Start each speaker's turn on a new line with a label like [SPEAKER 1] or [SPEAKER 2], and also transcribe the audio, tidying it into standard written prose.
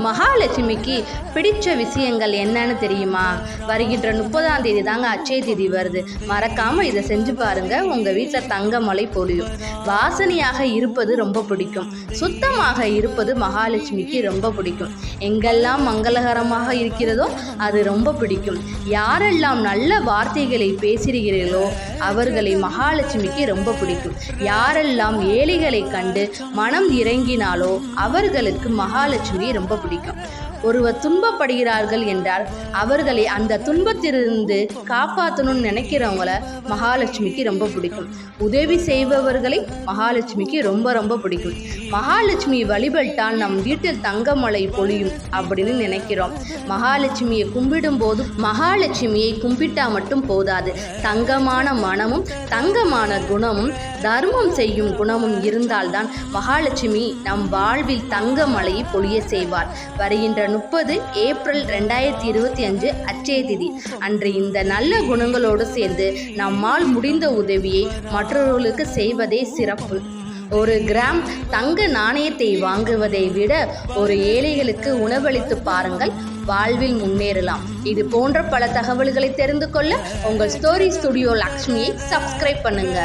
[SPEAKER 1] மகாலட்சுமிக்கு பிடிச்ச விஷயங்கள் என்னன்னு தெரியுமா? வருகின்ற 30ஆம் தேதி தாங்க அட்சய திதி வருது. மறக்காமல் இதை செஞ்சு பாருங்க, உங்கள் வீட்டில் தங்க மழை பொழியும். வாசனையாக இருப்பது ரொம்ப பிடிக்கும். சுத்தமாக இருப்பது மகாலட்சுமிக்கு ரொம்ப பிடிக்கும். எங்கெல்லாம் மங்களகரமாக இருக்கிறதோ அது ரொம்ப பிடிக்கும். யாரெல்லாம் நல்ல வார்த்தைகளை பேசுகிறீர்களோ அவர்களை மகாலட்சுமிக்கு ரொம்ப பிடிக்கும். யாரெல்லாம் ஏழைகளை கண்டு மனம் இறங்கினாலோ அவர்களுக்கு மகாலட்சுமி ரொம்ப பிடிக்கும். ஒருவர் துன்பப்படுகிறார்கள் என்றால் அவர்களை அந்த துன்பத்திலிருந்து காப்பாற்றணும்னு நினைக்கிறவங்கள மகாலட்சுமிக்கு ரொம்ப பிடிக்கும். உதவி செய்பவர்களை மகாலட்சுமிக்கு ரொம்ப ரொம்ப பிடிக்கும். மகாலட்சுமி வழிபட்டால் நம் வீட்டில் தங்கமழை பொழியும் அப்படின்னு நினைக்கிறோம். மகாலட்சுமியை கும்பிடும் போது மகாலட்சுமியை கும்பிட்டா மட்டும் போதாது, தங்கமான மனமும் தங்கமான குணமும் தர்மம் செய்யும் குணமும் இருந்தால்தான் மகாலட்சுமி நம் வாழ்வில் தங்கமழையை பொழிய செய்வார். வருகின்ற 30 ஏப்ரல் 2025 அட்சய திதி அன்று இந்த நல்ல குணங்களோடு சேர்ந்து நம்மால் முடிந்த உதவியை மற்றவர்களுக்கு செய்வதே சிறப்பு. 1 கிராம் தங்க நாணயத்தை வாங்குவதை விட ஒரு ஏழைகளுக்கு உணவளித்து பாருங்கள், வாழ்வில் முன்னேறலாம். இது போன்ற பல தகவல்களை தெரிந்து கொள்ள உங்கள் ஸ்டோரி ஸ்டுடியோ லக்ஷ்மியை சப்ஸ்கிரைப் பண்ணுங்க.